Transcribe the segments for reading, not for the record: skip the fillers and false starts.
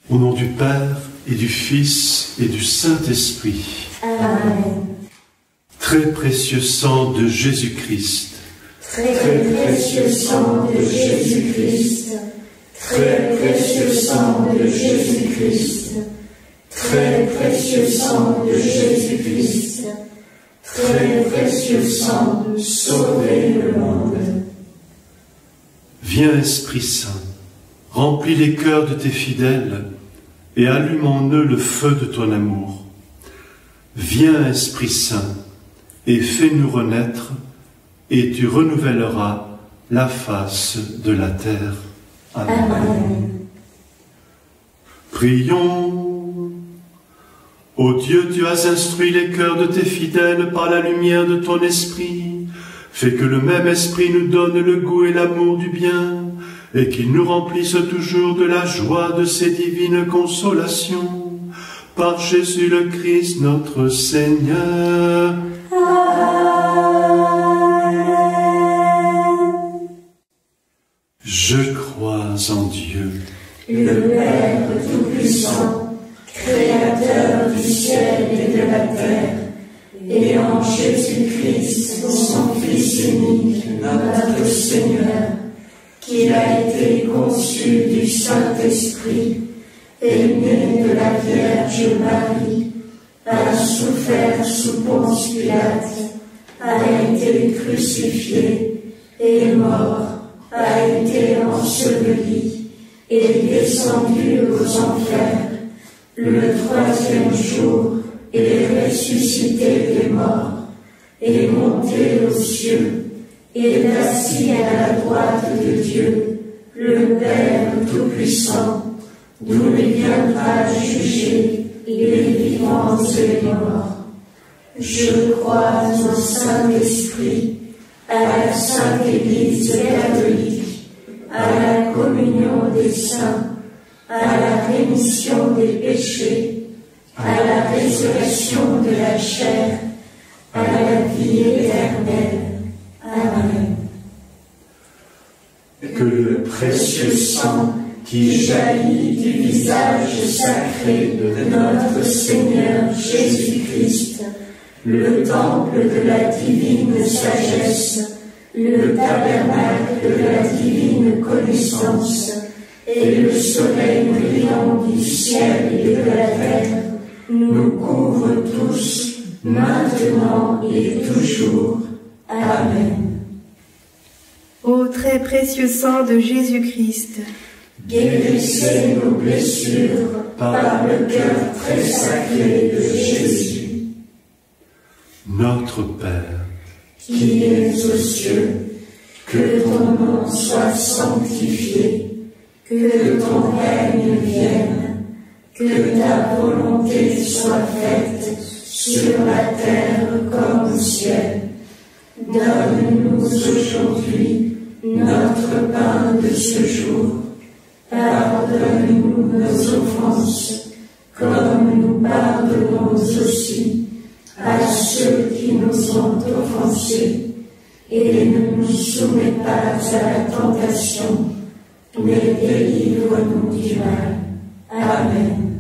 Au nom du Père, et du Fils, et du Saint-Esprit. Amen. Très précieux sang de Jésus-Christ. Très précieux sang de Jésus-Christ. Très précieux sang de Jésus-Christ. Très précieux sang de Jésus-Christ. Très précieux sang, sauvez le monde. Viens, Esprit Saint, remplis les cœurs de tes fidèles et allume en eux le feu de ton amour. Viens, Esprit Saint, et fais-nous renaître, et tu renouvelleras la face de la terre. Amen. Amen. Prions. Ô Dieu, tu as instruit les cœurs de tes fidèles par la lumière de ton Esprit. Fais que le même Esprit nous donne le goût et l'amour du bien, et qu'il nous remplisse toujours de la joie de ses divines consolations. Par Jésus le Christ, notre Seigneur. Amen. Je crois en Dieu, le Père Tout-Puissant, Créateur du ciel et de la terre, et en Jésus-Christ, son Fils unique, notre Seigneur, qui a été conçu du Saint-Esprit, est né de la Vierge Marie, a souffert sous Ponce Pilate, a été crucifié, est mort, a été enseveli, est descendu aux enfers, le troisième jour est ressuscité des morts, est monté aux cieux, est assis à la droite de Dieu, le Père Tout-Puissant, d'où il viendra juger les vivants et les morts. Je crois au Saint-Esprit, à la Sainte Église catholique, à la communion des saints, à la rémission des péchés, à la résurrection de la chair, à la vie éternelle. Amen. que le Précieux sang qui jaillit du visage sacré de notre Seigneur Jésus-Christ, le temple de la divine sagesse, le tabernacle de la divine connaissance, et le soleil brillant du ciel et de la terre, nous couvre tous, maintenant et toujours. Amen. Ô très précieux sang de Jésus-Christ, Guérissez nos blessures par le cœur très sacré de Jésus. Notre Père, Qui es aux cieux, que ton nom soit sanctifié, que ton règne vienne, que ta volonté soit faite sur la terre comme au ciel. Donne-nous aujourd'hui notre pain de ce jour. Pardonne-nous nos offenses, comme nous pardonnons aussi à ceux qui nous ont offensés. Et ne nous soumets pas à la tentation, mais délivre-nous du mal. Amen.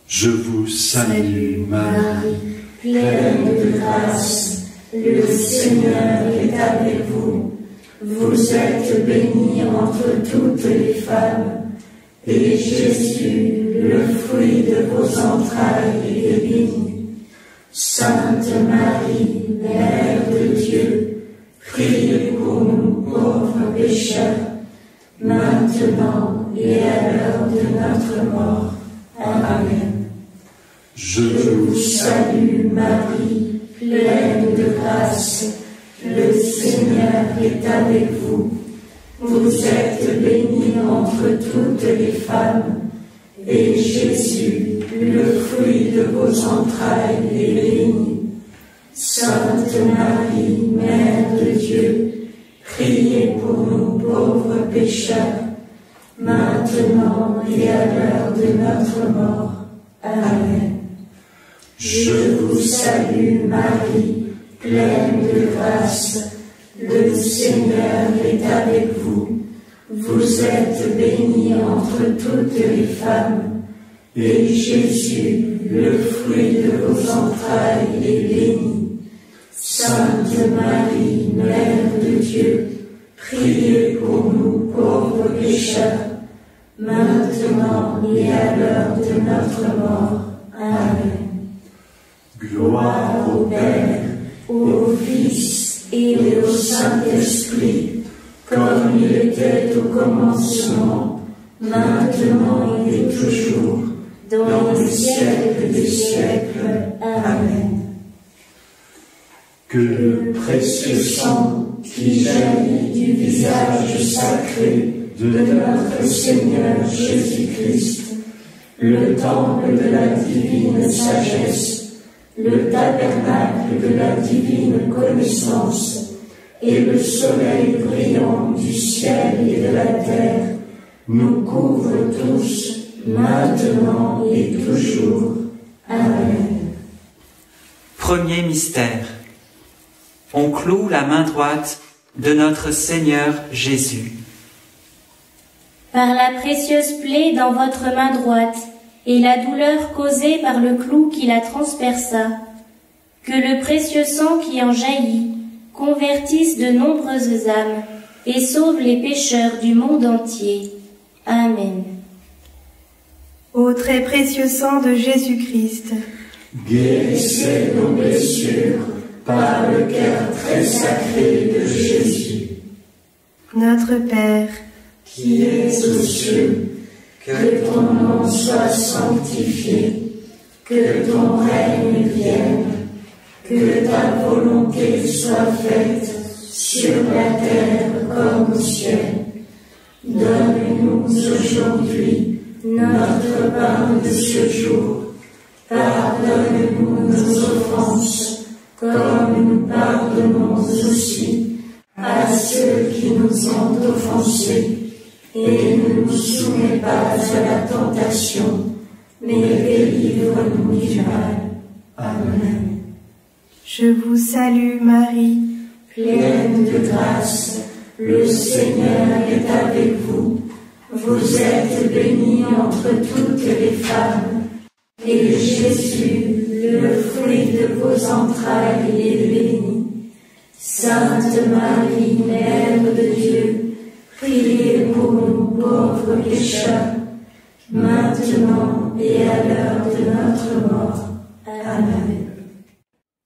je vous salue, Marie, Pleine de grâce, le Seigneur est avec vous. Vous êtes bénie entre toutes les femmes, et Jésus, le fruit de vos entrailles, est béni. Sainte Marie, Mère de Dieu, priez pour nous pauvres pécheurs, maintenant et à l'heure de notre mort. Amen. je Je vous vous salue Marie, pleine de grâce, le Seigneur est avec vous. Vous êtes bénie entre toutes les femmes, et Jésus, le fruit de vos entrailles, est béni. Sainte Marie, Mère de Dieu, priez pour nous pauvres pécheurs, maintenant et à l'heure de notre mort. Amen. Je vous salue Marie, pleine de grâce, le Seigneur est avec vous. Vous êtes bénie entre toutes les femmes, et Jésus, le fruit de vos entrailles, est béni. Sainte Marie, Mère de Dieu, priez pour nous pauvres pécheurs, maintenant et à l'heure de notre mort. Amen. Gloire au Père, au Fils et au Saint-Esprit, comme il était au commencement, maintenant et toujours, dans les siècles des siècles. Amen. Que le précieux sang qui jaillit du visage sacré de notre Seigneur Jésus-Christ, le temple de la divine sagesse, le tabernacle de la divine connaissance, et le soleil brillant du ciel et de la terre, nous couvre tous, maintenant et toujours. Amen. Premier mystère. On cloue la main droite de notre Seigneur Jésus. Par la précieuse plaie dans votre main droite et la douleur causée par le clou qui la transperça, que le précieux sang qui en jaillit convertisse de nombreuses âmes et sauve les pécheurs du monde entier. Amen. Ô très précieux sang de Jésus-Christ, guérissez nos blessures par le cœur très sacré de Jésus. Notre Père, qui es aux cieux, que ton nom soit sanctifié, que ton règne vienne, que ta volonté soit faite sur la terre comme au ciel. Donne-nous aujourd'hui notre pain de ce jour. Pardonne-nous nos offenses, comme nous pardonnons aussi à ceux qui nous ont offensés. Et ne nous soumets pas à la tentation, mais délivre-nous du mal. Amen. je vous salue Marie, pleine de grâce, le Seigneur est avec vous. Vous êtes bénie entre toutes les femmes, et Jésus, le fruit de vos entrailles, est béni. Sainte Marie, Mère de Dieu, priez pour nous pauvres pécheurs, maintenant et à l'heure de notre mort. Amen.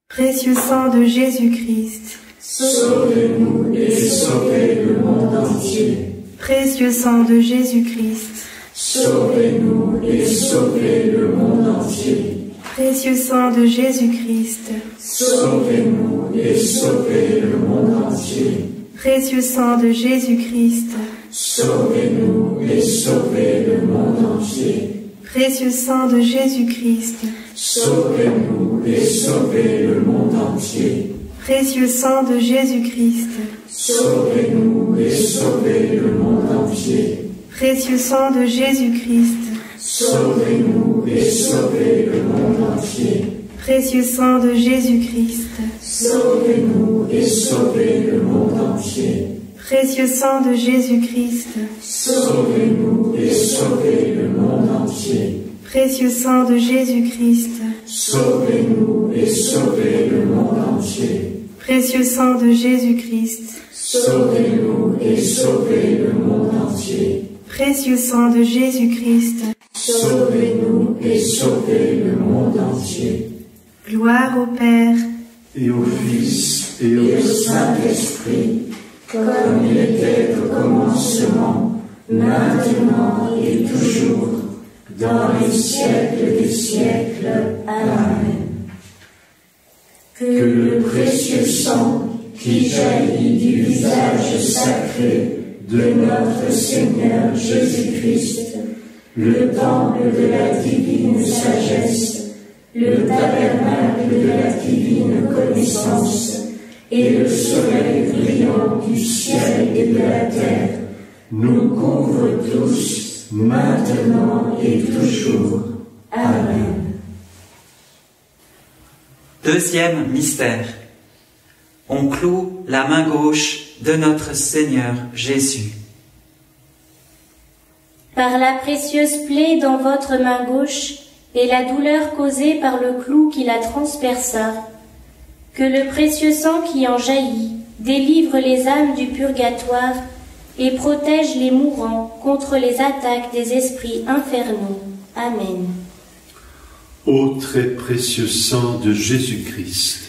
précieux sang de Jésus-Christ, Sauvez-nous et sauvez le monde entier. précieux sang de Jésus-Christ, Sauvez-nous et sauvez le monde entier. précieux sang de Jésus-Christ, Sauvez-nous et sauvez le monde entier. précieux sang de Jésus-Christ, Sauvez-nous et sauvez le monde entier. précieux sang de Jésus-Christ, Sauvez-nous et sauvez le monde entier. précieux sang de Jésus-Christ, Sauvez-nous et sauvez le monde entier. précieux sang de Jésus-Christ, Sauvez-nous et sauvez le monde entier. précieux sang de Jésus-Christ, Sauvez-nous et sauvez le monde entier. précieux sang de Jésus-Christ, Sauvez-nous et sauvez le monde entier. précieux sang de Jésus-Christ, Sauvez-nous et sauvez le monde entier. précieux sang de Jésus-Christ, Sauvez-nous et sauvez le monde entier. précieux sang de Jésus-Christ, Sauvez-nous et sauvez le monde entier. gloire au Père, et au Fils et Et au au Saint-Esprit, comme il était au commencement, maintenant et toujours, dans les siècles des siècles. Amen. Que le précieux sang qui jaillit du visage sacré de notre Seigneur Jésus-Christ, le temple de la divine sagesse, le tabernacle de la divine connaissance, et le soleil brillant du ciel et de la terre, nous couvre tous, maintenant et toujours. Amen. Deuxième mystère. On cloue la main gauche de notre Seigneur Jésus. Par la précieuse plaie dans votre main gauche et la douleur causée par le clou qui la transperça, que le précieux sang qui en jaillit délivre les âmes du purgatoire et protège les mourants contre les attaques des esprits infernaux. Amen. Ô très précieux sang de Jésus-Christ,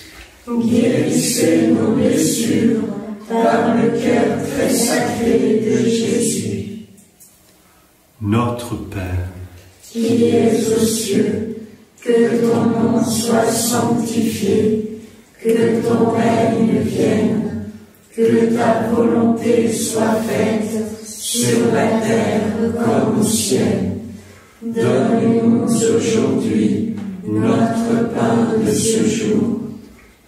guérissez nos blessures par le cœur très sacré de Jésus. Notre Père, qui es aux cieux, que ton nom soit sanctifié, que ton règne vienne, que ta volonté soit faite sur la terre comme au ciel. Donne-nous aujourd'hui notre pain de ce jour.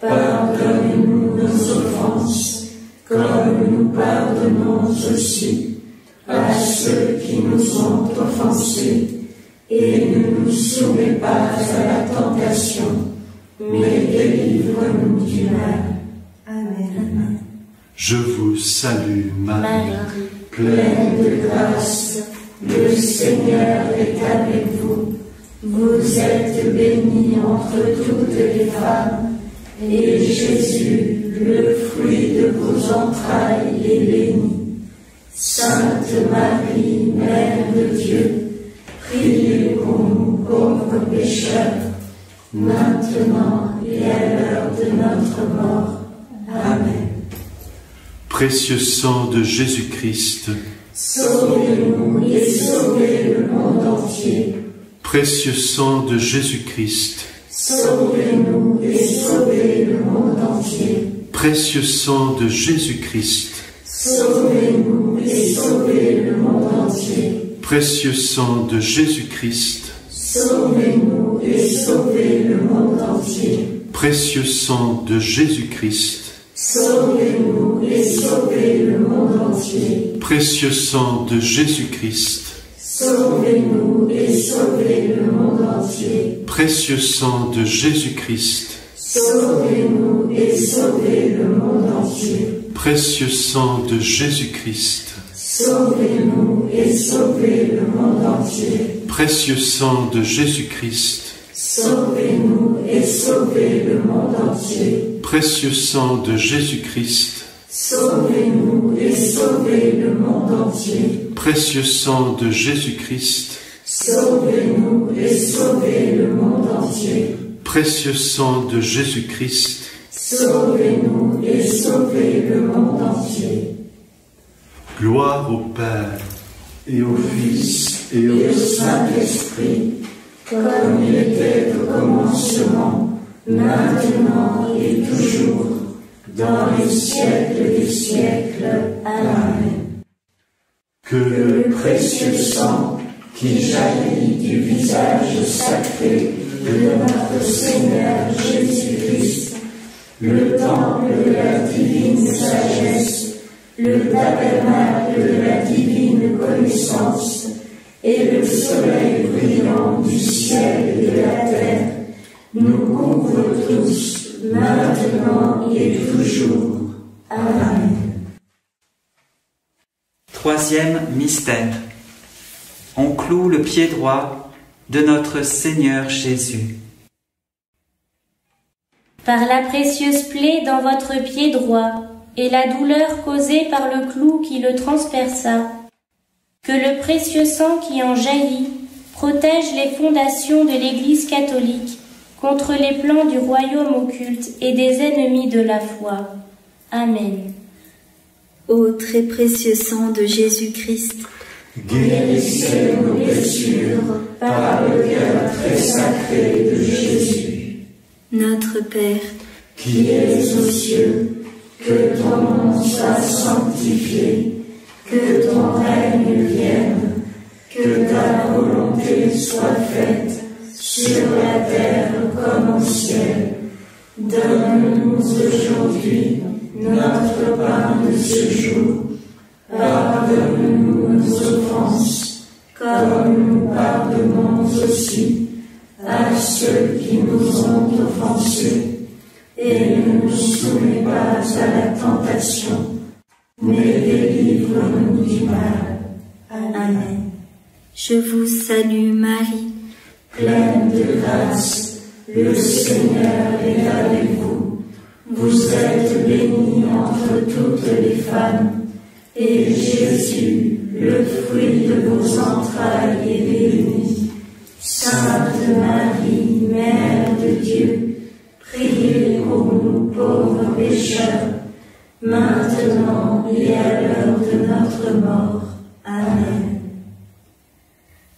Pardonne-nous nos offenses, comme nous pardonnons aussi à ceux qui nous ont offensés. Et ne nous soumets pas à la tentation, mais délivre-nous du mal. Amen. je vous salue, Marie, pleine de grâce, le Seigneur est avec vous. Vous êtes bénie entre toutes les femmes, et Jésus, le fruit de vos entrailles, est béni. Sainte Marie, Mère de Dieu, priez pour nous pauvres pécheurs, maintenant et à l'heure de notre mort. Amen. précieux sang de Jésus-Christ, Sauvez-nous et sauvez le monde entier. précieux sang de Jésus-Christ, Sauvez-nous et sauvez le monde entier. précieux sang de Jésus-Christ, Sauvez-nous et sauvez le monde entier. précieux sang de Jésus-Christ, Sauvez-nous et sauvez le monde entier. précieux sang de Jésus-Christ, Sauvez-nous et sauvez le monde entier. précieux sang de Jésus-Christ, Sauvez-nous et sauvez le monde entier. précieux sang de Jésus-Christ, Sauvez-nous et sauvez le monde entier. précieux sang de Jésus-Christ, Sauvez-nous et sauvez le monde entier. précieux sang de Jésus-Christ, Sauvez-nous et sauvez le monde entier. précieux sang de Jésus-Christ, Sauvez-nous et sauvez le monde entier. précieux sang de Jésus-Christ, Sauvez-nous et sauvez le monde entier. précieux sang de Jésus-Christ, Sauvez-nous et sauvez le monde entier. gloire au Père et au Fils et au Et au Saint-Esprit, comme il était au commencement, maintenant et toujours, dans les siècles des siècles. Amen. Que Le précieux sang qui jaillit du visage sacré de notre Seigneur Jésus-Christ, le temple de la divine sagesse, le tabernacle de la divine connaissance, et le soleil brillant du ciel et de la terre, nous couvrent tous, maintenant et toujours. Amen. Troisième mystère. On cloue le pied droit de notre Seigneur Jésus. Par la précieuse plaie dans votre pied droit et la douleur causée par le clou qui le transperça, que le précieux sang qui en jaillit protège les fondations de l'Église catholique contre les plans du royaume occulte et des ennemis de la foi. Amen. Ô très précieux sang de Jésus-Christ, Guérissez nos blessures par le cœur très sacré de Jésus. notre Père, Qui es aux cieux, que ton nom soit sanctifié, que ton règne vienne, que ta volonté soit faite sur la terre comme au ciel. Donne-nous aujourd'hui notre pain de ce jour. Pardonne-nous nos offenses, comme nous pardonnons aussi à ceux qui nous ont offensés. Et ne nous soumets pas à la tentation, mais délivre-nous du mal. Amen. Je vous salue Marie, pleine de grâce, le Seigneur est avec vous. Vous êtes bénie entre toutes les femmes, et Jésus, le fruit de vos entrailles, est béni. Sainte Marie, Mère de Dieu, priez pour nous pauvres pécheurs, maintenant et à l'heure de notre mort. Amen.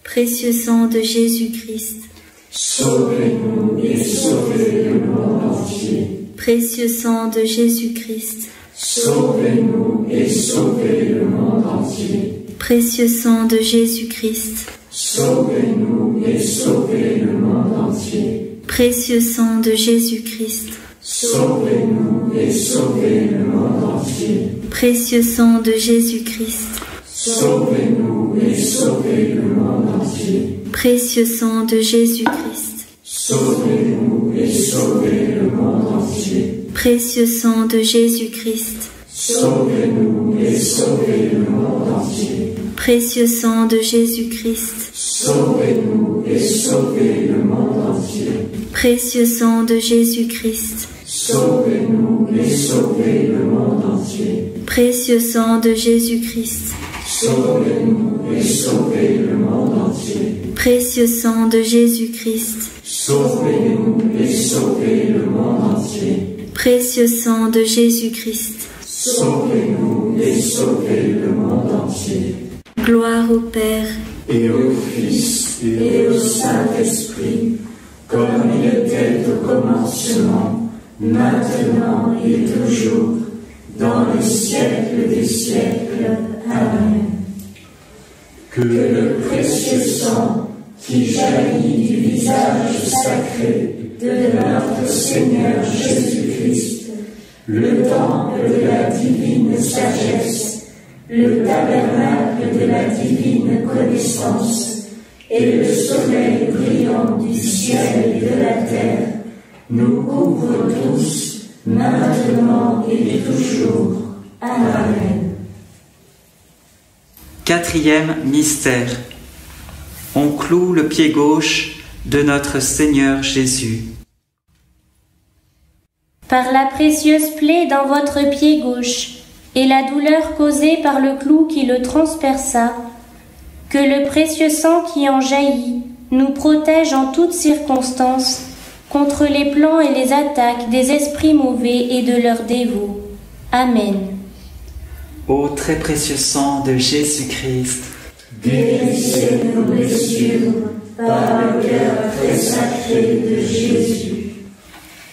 précieux sang de Jésus-Christ, sauvez-nous et sauvez le monde entier. précieux sang de Jésus-Christ, Sauvez-nous et sauvez le monde entier. précieux sang de Jésus-Christ, Sauvez-nous et sauvez le monde entier. précieux sang de Jésus-Christ, Sauvez-nous et sauvez le monde entier. précieux sang de Jésus-Christ, Sauvez-nous et sauvez le monde entier. précieux sang de Jésus-Christ, Sauvez-nous et sauvez le monde entier. précieux sang de Jésus-Christ, Sauvez-nous et sauvez le monde entier. précieux sang de Jésus-Christ, Sauvez-nous et sauvez le monde entier. précieux sang de Jésus-Christ, Sauvez-nous et sauvez le monde entier. précieux sang de Jésus-Christ, Sauvez-nous et sauvez le monde entier. précieux sang de Jésus-Christ, Sauvez-nous et sauvez le monde entier. précieux sang de Jésus-Christ. Sauvez-nous et sauvez le monde entier. Gloire au Père et Au Fils et au Saint-Esprit, comme il était au commencement, maintenant et toujours, dans les siècles des siècles. Amen. Que le précieux sang qui jaillit du visage sacré de notre Seigneur Jésus-Christ, le temple de la divine sagesse, le tabernacle de la divine connaissance, et le soleil brillant du ciel et de la terre, nous couvrent tous, maintenant et toujours. Amen. Quatrième mystère. On cloue le pied gauche de notre Seigneur Jésus. Par la précieuse plaie dans votre pied gauche, et la douleur causée par le clou qui le transperça, que le précieux sang qui en jaillit nous protège en toutes circonstances contre les plans et les attaques des esprits mauvais et de leurs dévots. Amen. Ô très précieux sang de Jésus-Christ, Guérissez nos blessures par le cœur très sacré de Jésus.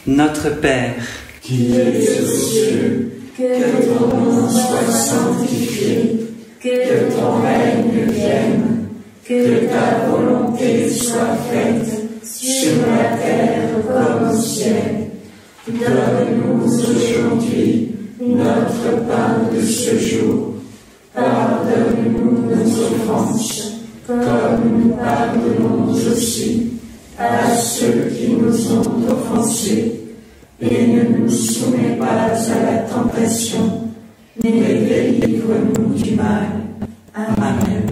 notre Père, Qui es aux cieux, que ton nom soit sanctifié, que ton règne vienne, que ta volonté soit faite, sur la terre comme au ciel. Donne-nous aujourd'hui notre pain de ce jour. Pardonne-nous nos offenses, comme nous pardonnons aussi à ceux qui nous ont offensés. Et ne nous soumets pas à la tentation, mais délivre-nous du mal. Amen.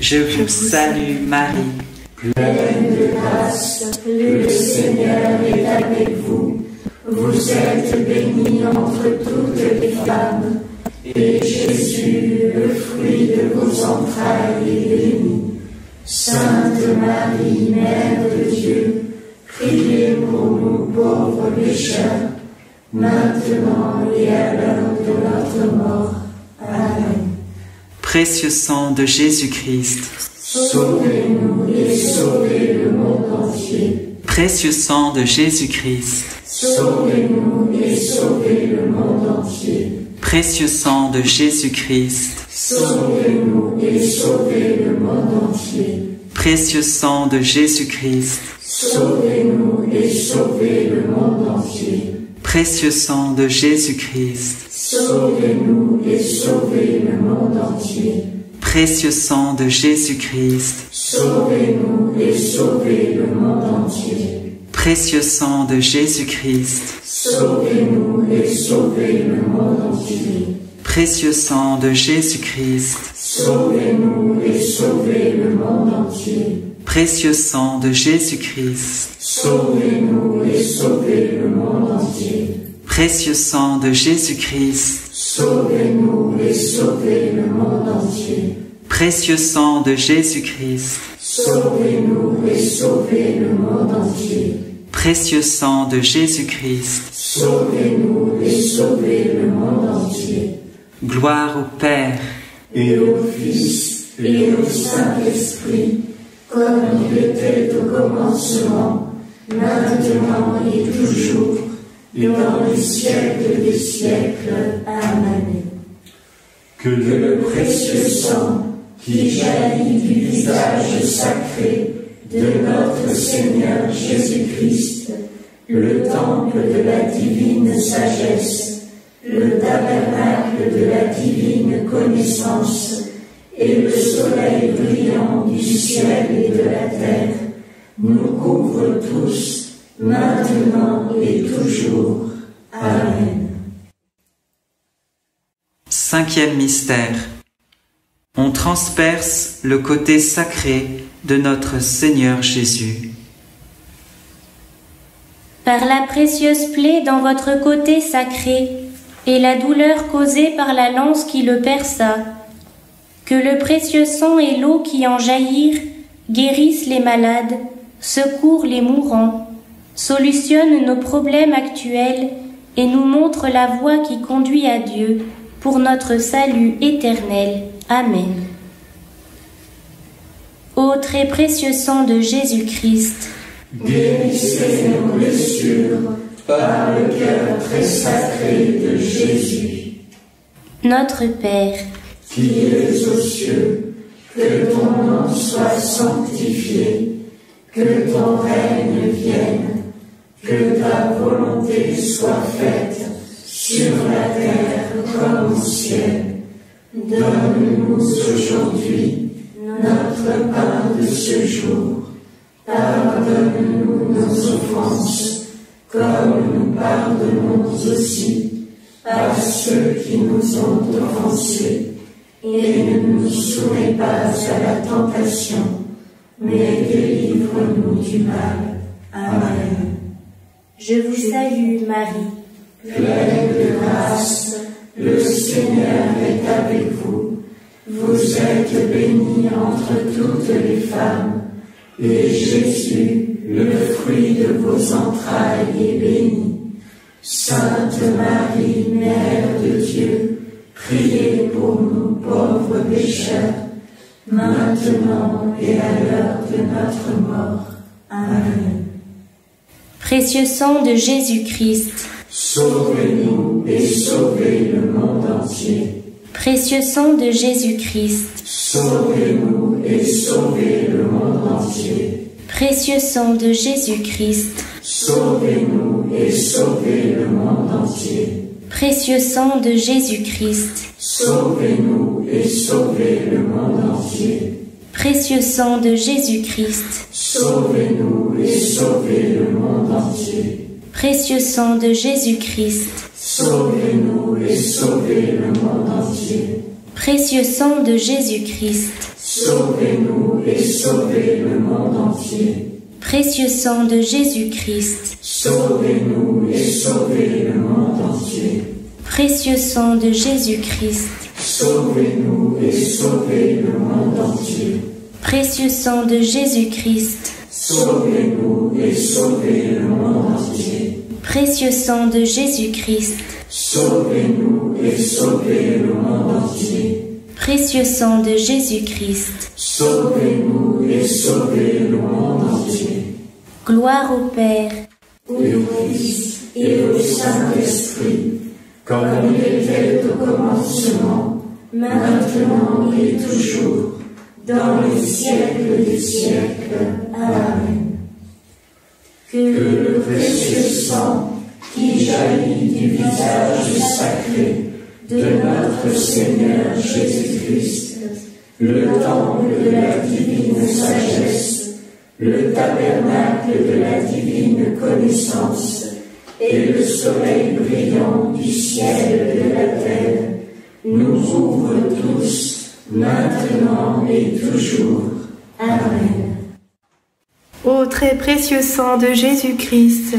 je vous salue Marie, Pleine de grâce, le Seigneur est avec vous. Vous êtes bénie entre toutes les femmes, et Jésus, le fruit de vos entrailles, est béni. Sainte Marie, Mère de Dieu, priez pour nous pauvres pécheurs, maintenant et à l'heure de notre mort. Amen. précieux sang de Jésus-Christ, Sauvez-nous et sauvez le monde entier. précieux sang de Jésus-Christ, Sauvez-nous et sauvez le monde entier. précieux sang de Jésus-Christ, Sauvez-nous et sauvez le monde entier. précieux sang de Jésus-Christ, Sauvez-nous et sauvez le monde entier. précieux sang de Jésus-Christ, Sauvez-nous et sauvez le monde entier. précieux sang de Jésus-Christ, Sauvez-nous et sauvez le monde entier. précieux sang de Jésus-Christ, Sauvez-nous et sauvez le monde entier. précieux sang de Jésus-Christ, sauvez-nous et sauvez le monde entier. Précieux sang de Jésus-Christ, Sauvez-nous et sauvez le monde entier. précieux sang de Jésus-Christ, Sauvez-nous et sauvez le monde entier. précieux sang de Jésus-Christ, Sauvez-nous et sauvez le monde entier. précieux sang de Jésus-Christ. Sauvez-nous et sauvez le monde entier. Gloire au Père, Et au Fils et au Saint-Esprit, comme il était au commencement, maintenant et toujours, et dans les siècles des siècles. Amen. Que Que le précieux sang qui jaillit du visage sacré de notre Seigneur Jésus-Christ, le temple de la divine sagesse, le tabernacle de la divine connaissance et le soleil brillant du ciel et de la terre, nous couvre tous, maintenant et toujours. Amen. cinquième mystère. On transperce le côté sacré de notre Seigneur Jésus. Par la précieuse plaie dans votre côté sacré et la douleur causée par la lance qui le perça, que le précieux sang et l'eau qui en jaillirent guérissent les malades, secourent les mourants, solutionnent nos problèmes actuels et nous montrent la voie qui conduit à Dieu pour notre salut éternel. Amen. Ô très précieux sang de Jésus-Christ, Guérissez nos blessures par le cœur très sacré de Jésus. notre Père, Qui es aux cieux, que ton nom soit sanctifié, que ton règne vienne, que ta volonté soit faite sur la terre comme au ciel. Donne-nous aujourd'hui notre pain de ce jour. Pardonne-nous nos offenses, comme nous pardonnons aussi à ceux qui nous ont offensés. Et ne nous soumets pas à la tentation, mais délivre-nous du mal. Amen. je vous salue Marie, Pleine de grâce, le Seigneur est avec vous. Vous êtes bénie entre toutes les femmes, et Jésus, le fruit de vos entrailles, est béni. Sainte Marie, Mère de Dieu, priez pour nous pauvres pécheurs, maintenant et à l'heure de notre mort. Amen. précieux sang de Jésus-Christ, Sauvez-nous et sauvez le monde entier. précieux sang de Jésus-Christ, Sauvez-nous et sauvez le monde entier. précieux sang de Jésus-Christ, Sauvez-nous et sauvez le monde entier. précieux sang de Jésus-Christ, Sauvez-nous et sauvez le monde entier. précieux sang de Jésus-Christ, Sauvez-nous et sauvez le monde entier. précieux sang de Jésus-Christ, Sauvez-nous et sauvez le monde entier. précieux sang de Jésus-Christ, Sauvez-nous et sauvez le monde entier. précieux sang de Jésus-Christ, Sauvez-nous et sauvez le monde entier. précieux sang de Jésus-Christ, Sauvez-nous et sauvez le monde entier. précieux sang de Jésus-Christ, Sauvez-nous et sauvez le monde entier. précieux sang de Jésus-Christ, Sauvez-nous et sauvez le monde entier. précieux sang de Jésus-Christ. Sauvez-nous et sauvez le monde entier. Gloire au Père, Au Fils et au Saint-Esprit, comme il était au commencement, maintenant et toujours, dans les siècles des siècles. Amen. Que le précieux sang qui jaillit du visage sacré de notre Seigneur Jésus-Christ, le temple de la divine sagesse, le tabernacle de la divine connaissance et le soleil brillant du ciel et de la terre, nous ouvrent tous, maintenant et toujours. Amen. Ô très précieux sang de Jésus-Christ,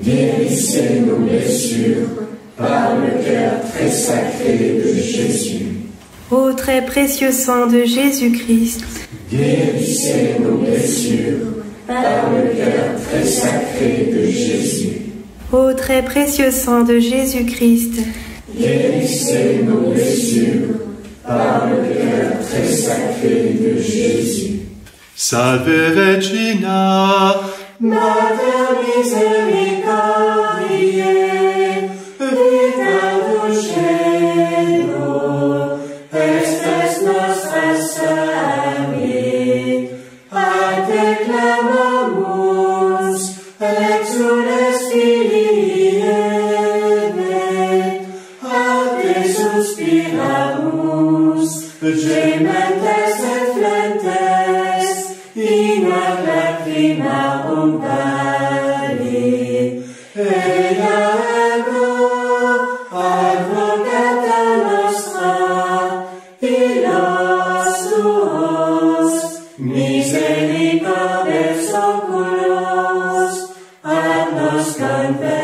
Guérissez nos blessures par le cœur très sacré de Jésus. ô très précieux sang de Jésus-Christ, Guérissez nos blessures par le cœur très sacré de Jésus. ô très précieux sang de Jésus-Christ, Guérissez nos blessures par le cœur très sacré de Jésus. Salve Regina, Mater misericordiae, vita dulcedo, estes nostra salve. A te clamamus, exules Filii Eve, a te suspiramus, gementes et flentes, in ad lacrima umbali. Ea ego, advocata nostra, illos tuos, misericordes oculos, ad nos converti.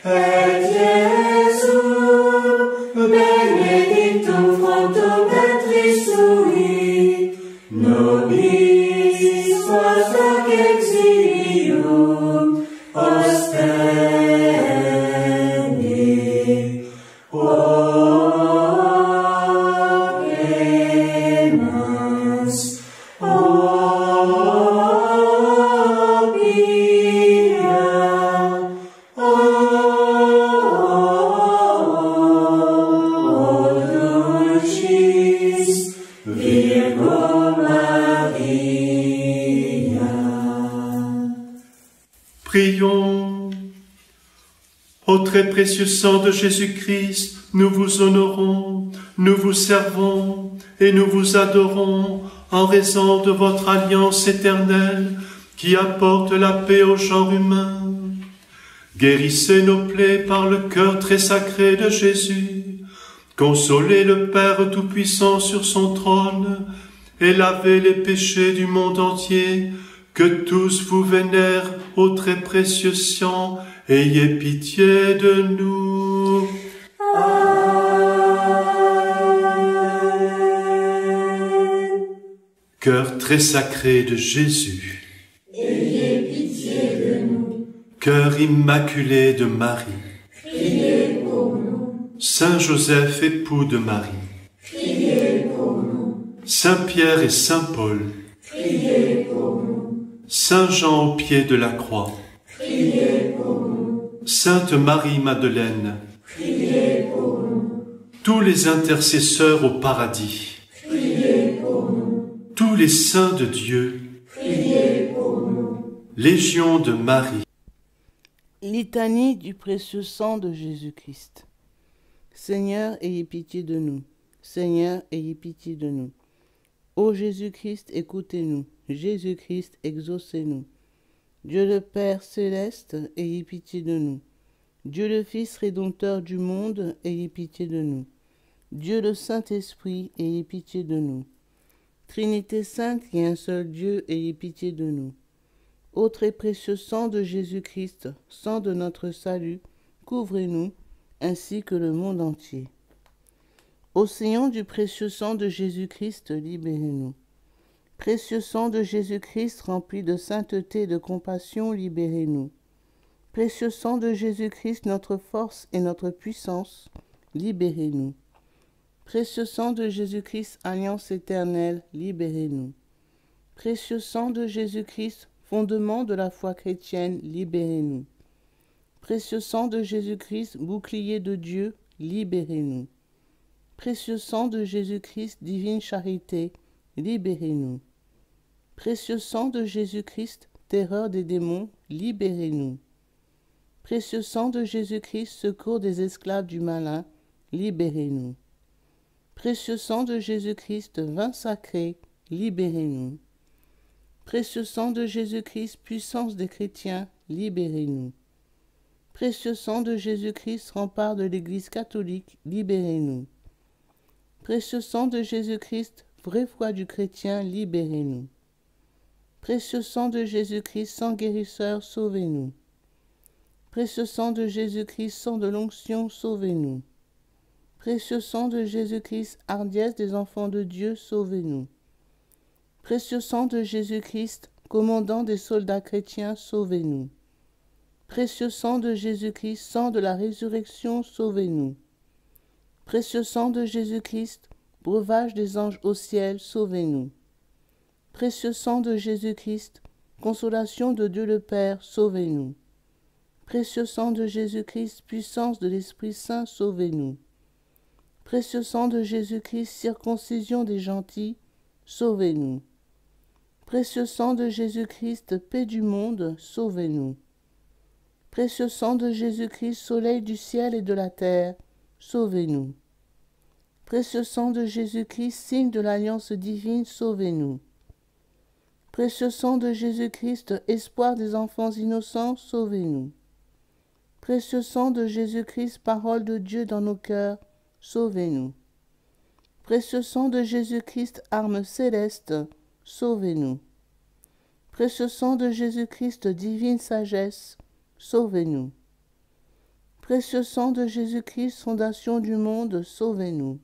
Et Jesum, benedictum fructum ventris tui, nobis post hoc exilium ostendi. Ogemas, opia, dulcis Virgo Maria. prions. Ô très précieux sang de Jésus-Christ, nous vous honorons, nous vous servons et nous vous adorons en raison de votre alliance éternelle qui apporte la paix au genre humain. Guérissez nos plaies par le cœur très sacré de Jésus. Consolez le Père Tout-Puissant sur son trône et lavez les péchés du monde entier. Que tous vous vénèrent au très précieux sang. Ayez pitié de nous. Cœur très sacré de Jésus. Ayez pitié de nous. Cœur immaculé de Marie. Priez pour nous. Saint Joseph, époux de Marie. Priez pour nous. Saint Pierre et Saint Paul. Priez pour nous. Saint Jean au pied de la croix. Priez pour nous. Sainte Marie-Madeleine. Priez pour nous. Tous les intercesseurs au paradis. Priez pour nous. Tous les saints de Dieu. Priez pour nous. Légion de Marie. Litanie du précieux sang de Jésus-Christ. Seigneur, ayez pitié de nous. Seigneur, ayez pitié de nous. Ô Jésus-Christ, écoutez-nous. Jésus-Christ, exaucez-nous. Dieu le Père céleste, ayez pitié de nous. Dieu le Fils rédempteur du monde, ayez pitié de nous. Dieu le Saint-Esprit, ayez pitié de nous. Trinité sainte et un seul Dieu, ayez pitié de nous. Ô très précieux sang de Jésus-Christ, sang de notre salut, couvrez-nous, ainsi que le monde entier. Océan du précieux sang de Jésus-Christ, libérez-nous. Précieux sang de Jésus-Christ, rempli de sainteté et de compassion, libérez-nous. Précieux sang de Jésus-Christ, notre force et notre puissance, libérez-nous. Précieux sang de Jésus-Christ, alliance éternelle, libérez-nous. Précieux sang de Jésus-Christ, fondement de la foi chrétienne, libérez-nous. Précieux sang de Jésus-Christ, bouclier de Dieu, libérez-nous. Précieux sang de Jésus-Christ, divine charité, libérez-nous. Précieux sang de Jésus-Christ, terreur des démons, libérez-nous. Précieux sang de Jésus-Christ, secours des esclaves du malin, libérez-nous. Précieux sang de Jésus-Christ, vin sacré, libérez-nous. Précieux sang de Jésus-Christ, puissance des chrétiens, libérez-nous. Précieux sang de Jésus-Christ, rempart de l'Église catholique, libérez-nous. Précieux sang de Jésus-Christ, vraie foi du chrétien, libérez-nous. Précieux sang de Jésus-Christ, sang guérisseur, sauvez-nous. Précieux sang de Jésus-Christ, sang de l'onction, sauvez-nous. Précieux sang de Jésus-Christ, hardiesse des enfants de Dieu, sauvez-nous. Précieux sang de Jésus-Christ, commandant des soldats chrétiens, sauvez-nous. Précieux sang de Jésus-Christ, sang de la résurrection, sauvez-nous. Précieux sang de Jésus-Christ, breuvage des anges au ciel, sauvez-nous. Précieux sang de Jésus-Christ, consolation de Dieu le Père, sauvez-nous. Précieux sang de Jésus-Christ, puissance de l'Esprit Saint, sauvez-nous. Précieux sang de Jésus-Christ, circoncision des gentils, sauvez-nous. Précieux sang de Jésus-Christ, paix du monde, sauvez-nous. Précieux sang de Jésus-Christ, soleil du ciel et de la terre, sauvez-nous. Précieux sang de Jésus-Christ, signe de l'alliance divine, sauvez-nous. Précieux sang de Jésus-Christ, espoir des enfants innocents, sauvez-nous. Précieux sang de Jésus-Christ, parole de Dieu dans nos cœurs, sauvez-nous. Précieux sang de Jésus-Christ, arme céleste, sauvez-nous. Précieux sang de Jésus-Christ, divine sagesse, sauvez-nous. Précieux sang de Jésus-Christ, fondation du monde, sauvez-nous.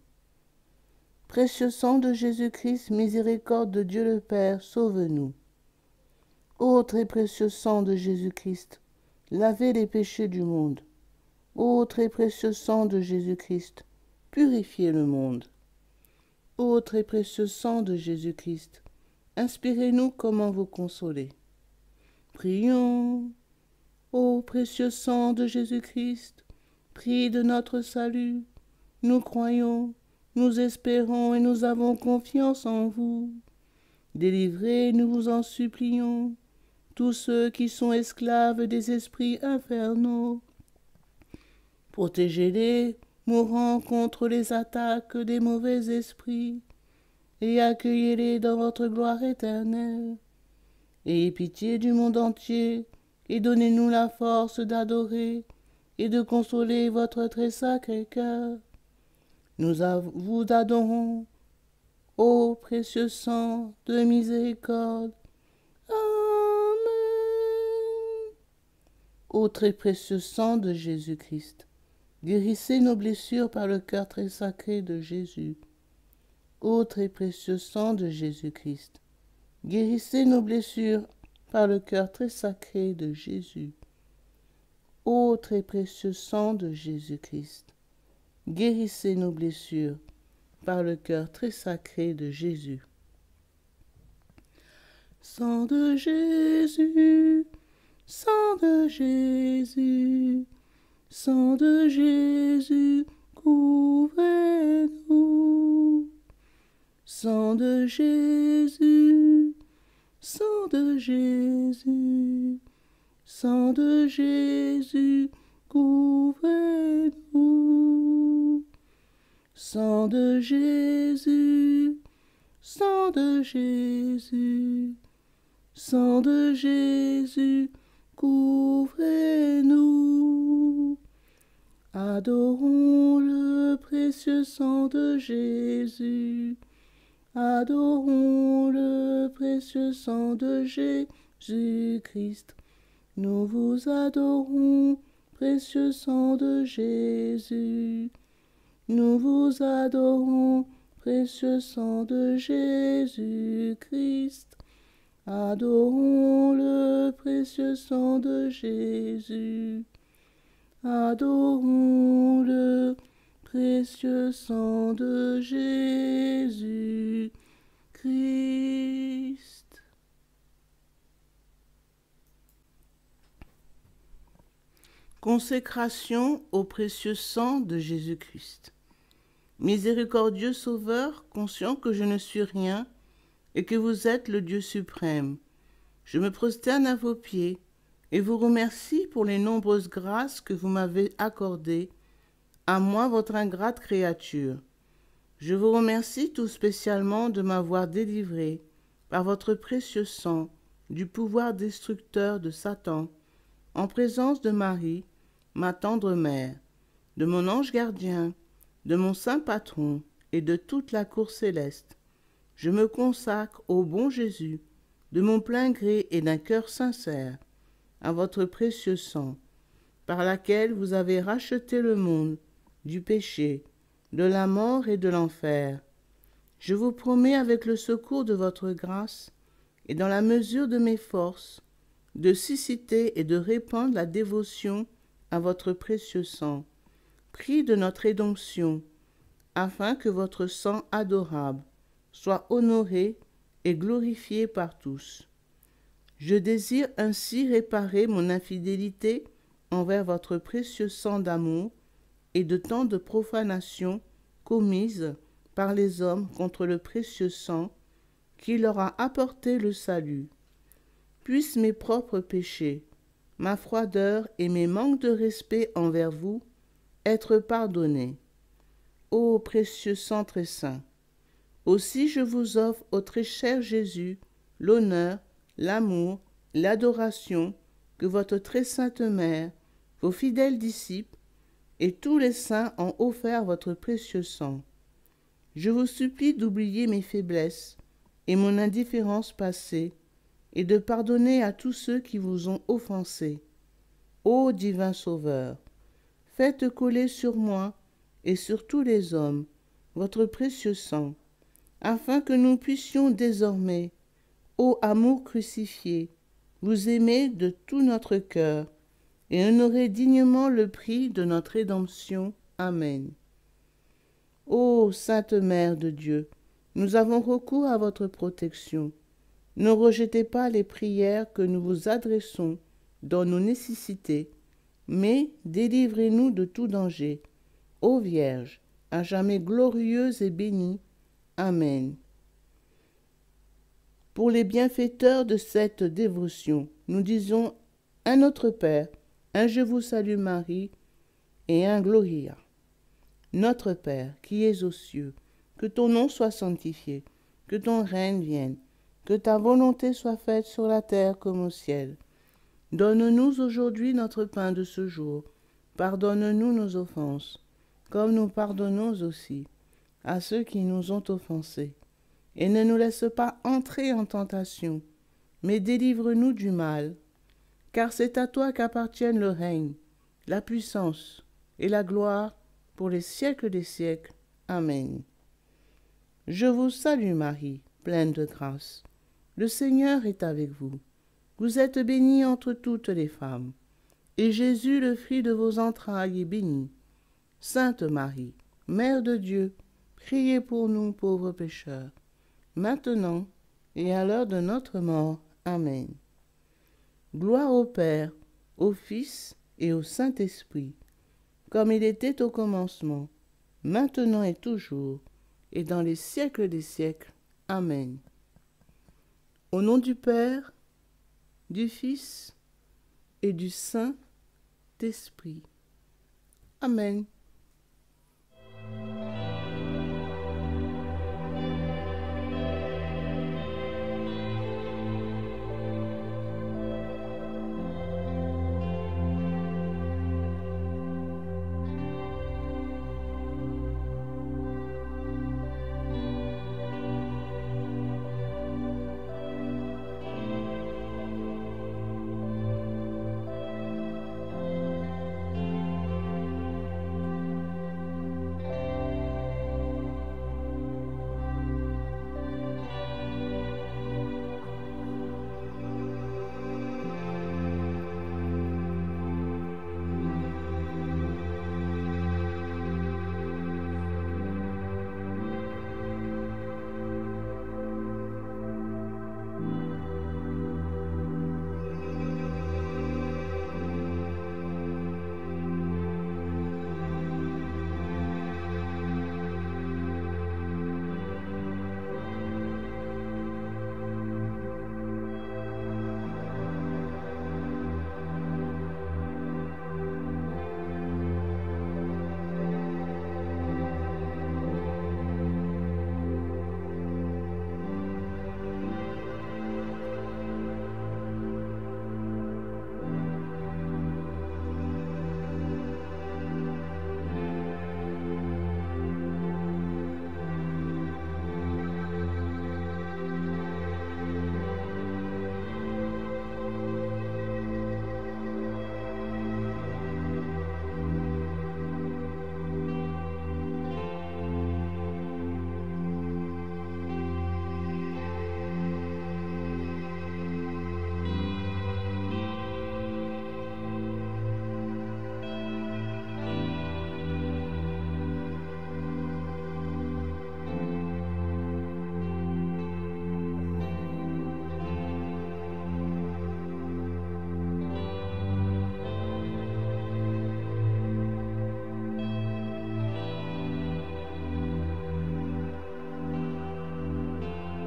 Précieux sang de Jésus-Christ, miséricorde de Dieu le Père, sauve-nous. Ô très précieux sang de Jésus-Christ, lavez les péchés du monde. Ô très précieux sang de Jésus-Christ, purifiez le monde. Ô très précieux sang de Jésus-Christ, inspirez-nous comment vous consoler. Prions. Ô précieux sang de Jésus-Christ, prix de notre salut, nous croyons, nous espérons et nous avons confiance en vous. Délivrez, nous vous en supplions, tous ceux qui sont esclaves des esprits infernaux. Protégez-les, mourant contre les attaques des mauvais esprits, et accueillez-les dans votre gloire éternelle. Ayez pitié du monde entier, et donnez-nous la force d'adorer et de consoler votre très sacré cœur. Nous vous adorons, ô précieux sang de miséricorde. Amen. Ô très précieux sang de Jésus-Christ, guérissez nos blessures par le cœur très sacré de Jésus. Ô très précieux sang de Jésus-Christ, guérissez nos blessures par le cœur très sacré de Jésus. Ô très précieux sang de Jésus-Christ, guérissez nos blessures par le cœur très sacré de Jésus. Sang de Jésus, sang de Jésus, sang de Jésus, couvrez-nous. Sang de Jésus, sang de Jésus, sang de Jésus, couvrez-nous. Sang de Jésus, sang de Jésus, sang de Jésus, couvrez-nous. Adorons le précieux sang de Jésus. Adorons le précieux sang de Jésus-Christ. Nous vous adorons, précieux sang de Jésus. Nous vous adorons, précieux sang de Jésus-Christ. Adorons le précieux sang de Jésus. Adorons le précieux sang de Jésus-Christ. Consécration au précieux sang de Jésus-Christ. Miséricordieux Sauveur, conscient que je ne suis rien et que vous êtes le Dieu suprême, je me prosterne à vos pieds et vous remercie pour les nombreuses grâces que vous m'avez accordées, à moi votre ingrate créature. Je vous remercie tout spécialement de m'avoir délivré, par votre précieux sang, du pouvoir destructeur de Satan, en présence de Marie, ma tendre mère, de mon ange gardien, de mon saint patron et de toute la cour céleste, je me consacre au bon Jésus, de mon plein gré et d'un cœur sincère, à votre précieux sang, par laquelle vous avez racheté le monde du péché, de la mort et de l'enfer. Je vous promets avec le secours de votre grâce et dans la mesure de mes forces, de susciter et de répandre la dévotion à votre précieux sang, prix de notre rédemption, afin que votre sang adorable soit honoré et glorifié par tous. Je désire ainsi réparer mon infidélité envers votre précieux sang d'amour et de tant de profanations commises par les hommes contre le précieux sang qui leur a apporté le salut. Puissent mes propres péchés, ma froideur et mes manques de respect envers vous être pardonnés. Ô précieux sang très saint, aussi je vous offre au très cher Jésus l'honneur, l'amour, l'adoration que votre très sainte mère, vos fidèles disciples et tous les saints ont offert votre précieux sang. Je vous supplie d'oublier mes faiblesses et mon indifférence passée et de pardonner à tous ceux qui vous ont offensé. Ô divin Sauveur, faites coller sur moi et sur tous les hommes votre précieux sang, afin que nous puissions désormais, ô amour crucifié, vous aimer de tout notre cœur et honorer dignement le prix de notre rédemption. Amen. Ô Sainte Mère de Dieu, nous avons recours à votre protection. Ne rejetez pas les prières que nous vous adressons dans nos nécessités, mais délivrez-nous de tout danger. Ô Vierge, à jamais glorieuse et bénie. Amen. Pour les bienfaiteurs de cette dévotion, nous disons un Notre Père, un Je vous salue Marie et un Gloria. Notre Père, qui es aux cieux, que ton nom soit sanctifié, que ton règne vienne, que ta volonté soit faite sur la terre comme au ciel. Donne-nous aujourd'hui notre pain de ce jour. Pardonne-nous nos offenses, comme nous pardonnons aussi à ceux qui nous ont offensés. Et ne nous laisse pas entrer en tentation, mais délivre-nous du mal. Car c'est à toi qu'appartiennent le règne, la puissance et la gloire pour les siècles des siècles. Amen. Je vous salue Marie, pleine de grâce. Le Seigneur est avec vous. Vous êtes bénie entre toutes les femmes, et Jésus, le fruit de vos entrailles, est béni. Sainte Marie, Mère de Dieu, priez pour nous pauvres pécheurs, maintenant et à l'heure de notre mort. Amen. Gloire au Père, au Fils et au Saint-Esprit, comme il était au commencement, maintenant et toujours, et dans les siècles des siècles. Amen. Au nom du Père, du Fils et du Saint-Esprit. Amen.